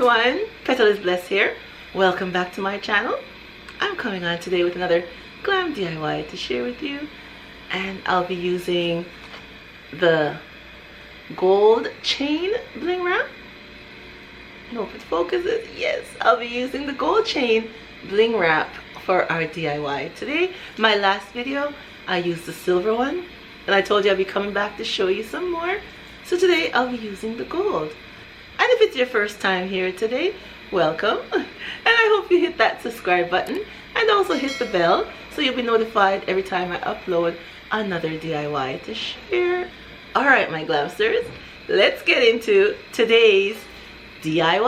everyone, Petal is Blessed here. Welcome back to my channel. I'm coming on today with another glam DIY to share with you, and I'll be using the gold chain bling wrap. I hope it focuses. Yes, I'll be using the gold chain bling wrap for our DIY today. My last video I used the silver one, and I told you I'll be coming back to show you some more. So today I'll be using the gold. And if it's your first time here today, welcome. And I hope you hit that subscribe button and also hit the bell so you'll be notified every time I upload another DIY to share. Alright my glamsters, let's get into today's DIY.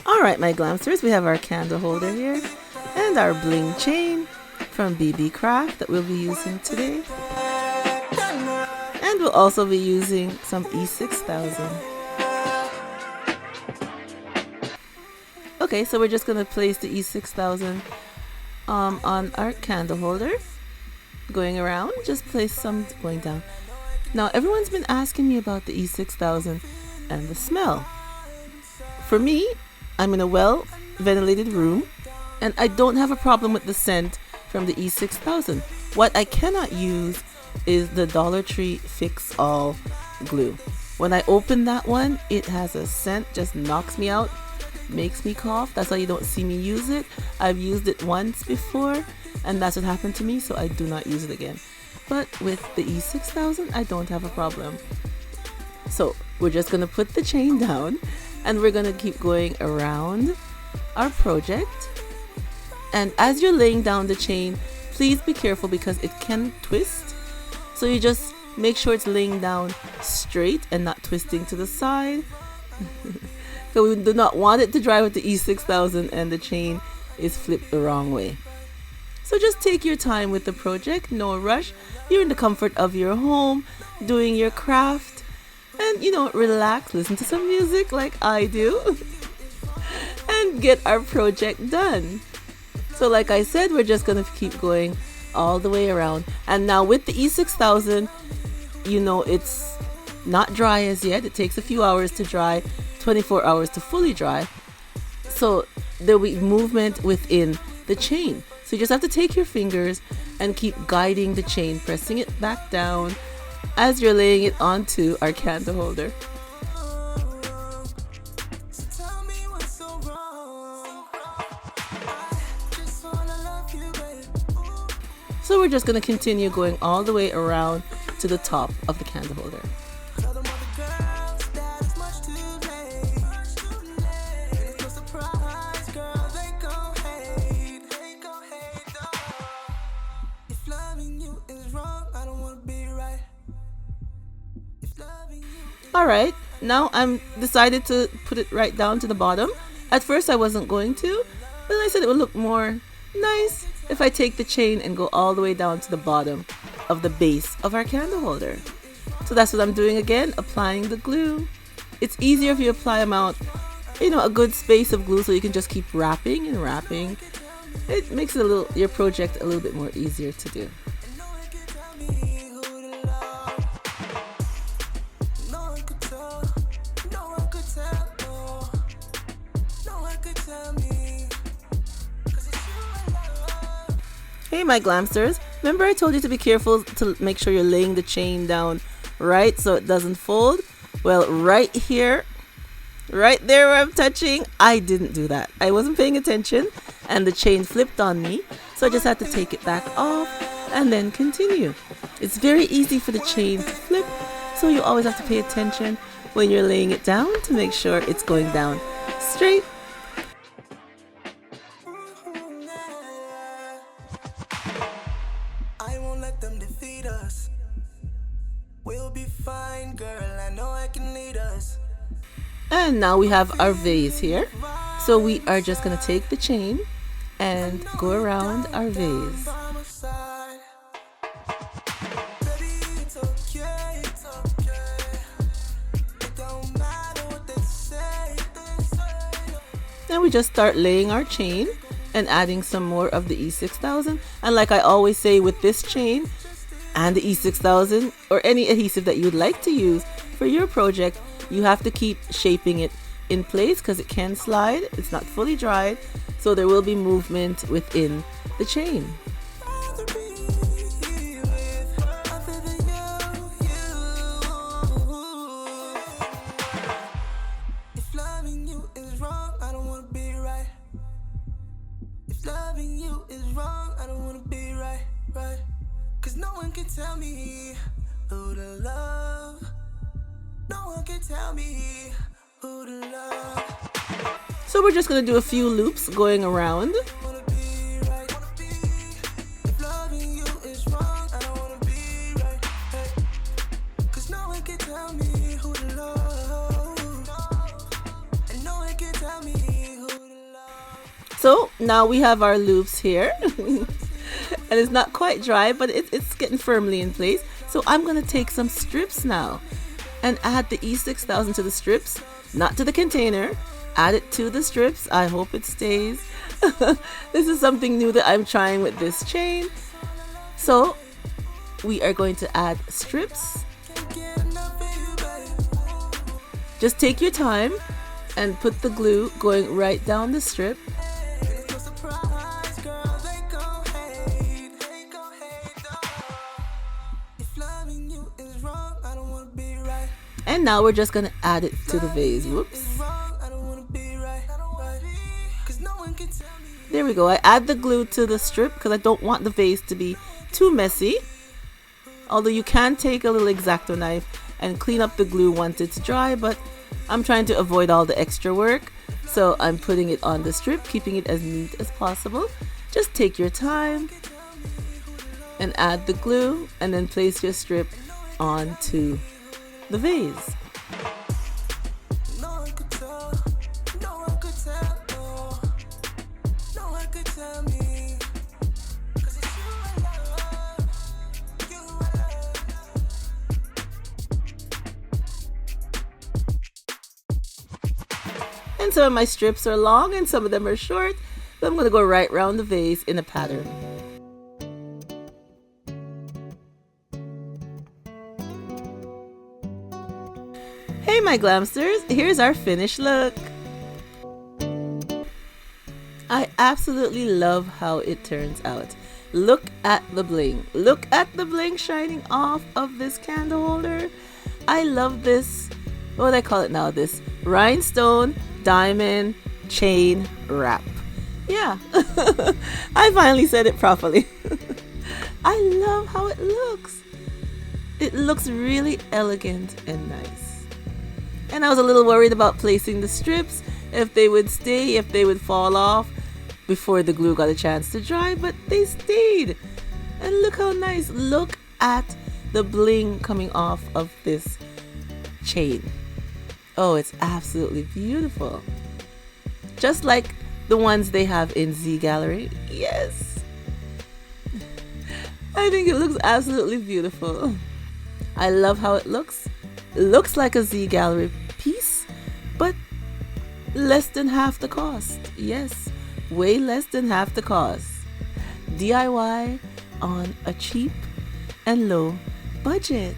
Alright my glamsters, we have our candle holder here and our bling chain from BB Craft that we'll be using today. And we'll also be using some E6000. Okay, so we're just going to place the E6000 on our candle holder. Going around, just place some going down. Now everyone's been asking me about the E6000 and the smell. For me, I'm in a well ventilated room and I don't have a problem with the scent from the E6000. What I cannot use is the Dollar Tree Fix All glue. When I open that one, it has a scent, just knocks me out, makes me cough. That's why you don't see me use it. I've used it once before and that's what happened to me, so I do not use it again. But with the E6000, I don't have a problem. So we're just gonna put the chain down and we're gonna keep going around our project. And as you're laying down the chain, please be careful because it can twist. So you just make sure it's laying down straight and not twisting to the side. So we do not want it to dry with the E6000 and the chain is flipped the wrong way. So just take your time with the project, no rush. You're in the comfort of your home, doing your craft, and relax, listen to some music like I do, and get our project done. So like I said, we're just going to keep going all the way around. And now with the E6000, it's not dry as yet. It takes a few hours to dry, 24 hours to fully dry. So there'll be movement within the chain. So you just have to take your fingers and keep guiding the chain, pressing it back down as you're laying it onto our candle holder. So we're just going to continue going all the way around to the top of the candle holder. Alright, now I'm decided to put it right down to the bottom. At first I wasn't going to, but then I said it would look more nice if I take the chain and go all the way down to the bottom of the base of our candle holder. So that's what I'm doing again, applying the glue. It's easier if you apply about, a good space of glue so you can just keep wrapping and wrapping. It makes it your project a little bit more easier to do. Hey my glamsters, remember I told you to be careful to make sure you're laying the chain down right so it doesn't fold? Well, right here, right there where I'm touching, I didn't do that. I wasn't paying attention and the chain flipped on me, so I just had to take it back off and then continue. It's very easy for the chain to flip, so you always have to pay attention when you're laying it down to make sure it's going down straight. We'll be fine, girl. I know I can lead us. And now we have our vase here. So we are just going to take the chain and go around our vase. Then we just start laying our chain and adding some more of the E6000. And like I always say with this chain, and the E6000 or any adhesive that you'd like to use for your project, you have to keep shaping it in place because it can slide. It's not fully dried, so there will be movement within the chain. If loving you is wrong, I don't wanna be right. If loving you is wrong, I don't wanna be right. Cause no one can tell me who to love. No one can tell me who to love. So we're just going to do a few loops going around. Wanna be right. If loving you is wrong, I don't wanna be right. Hey. Cause no one can tell me who to love. And no one can tell me who to love. So now we have our loops here. And it's not quite dry, but it's getting firmly in place. So I'm going to take some strips now and add the E6000 to the strips, not to the container. Add it to the strips. I hope it stays. This is something new that I'm trying with this chain. So we are going to add strips. Can't get enough of you, babe. Just take your time and put the glue going right down the strip. It's no surprise, girl, they gon' hate, though. If loving you is wrong, I don't wanna be right. And now we're just going to add it to the vase. Whoops. Wrong, I don't wanna be right. Cause no one can tell me. There we go. I add the glue to the strip because I don't want the vase to be too messy. Although you can take a little X-Acto knife and clean up the glue once it's dry, but I'm trying to avoid all the extra work. So I'm putting it on the strip, keeping it as neat as possible. Just take your time and add the glue and then place your strip onto the vase. No one could tell, no one could tell, no. No one could tell me. Cause it's you I love, you I love. And some of my strips are long and some of them are short. So I'm going to go right around the vase in a pattern. Hey my glamsters, here's our finished look. I absolutely love how it turns out. Look at the bling. Look at the bling shining off of this candle holder. I love this, what do I call it now? This rhinestone diamond chain wrap. Yeah, I finally said it properly. I love how it looks. It looks really elegant and nice. And I was a little worried about placing the strips, if they would stay, if they would fall off before the glue got a chance to dry, but they stayed. And look how nice. Look at the bling coming off of this chain. Oh, it's absolutely beautiful. Just like the ones they have in Z Gallerie. Yes. I think it looks absolutely beautiful. I love how it looks. It looks like a Z Gallerie piece, but less than half the cost. Yes, way less than half the cost. DIY on a cheap and low budget.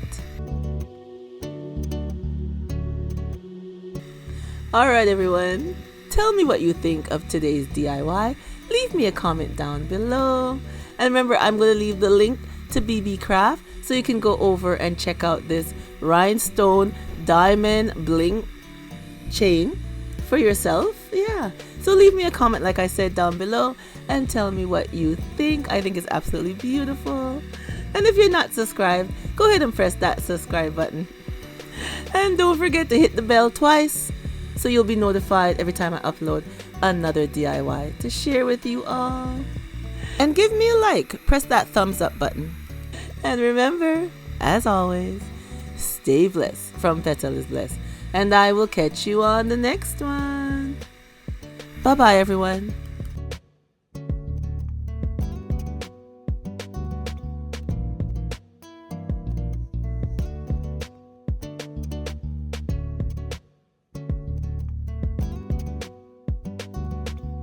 Alright everyone, tell me what you think of today's DIY. Leave me a comment down below. And remember, I'm going to leave the link to BB Craft so you can go over and check out this rhinestone diamond bling chain for yourself. Yeah, so leave me a comment like I said down below and tell me what you think. I think it's absolutely beautiful. And if you're not subscribed, go ahead and press that subscribe button. And don't forget to hit the bell twice so you'll be notified every time I upload another DIY to share with you all. And give me a like, press that thumbs up button. And remember, as always, stay blessed from Petal is Blessed. And I will catch you on the next one. Bye bye everyone.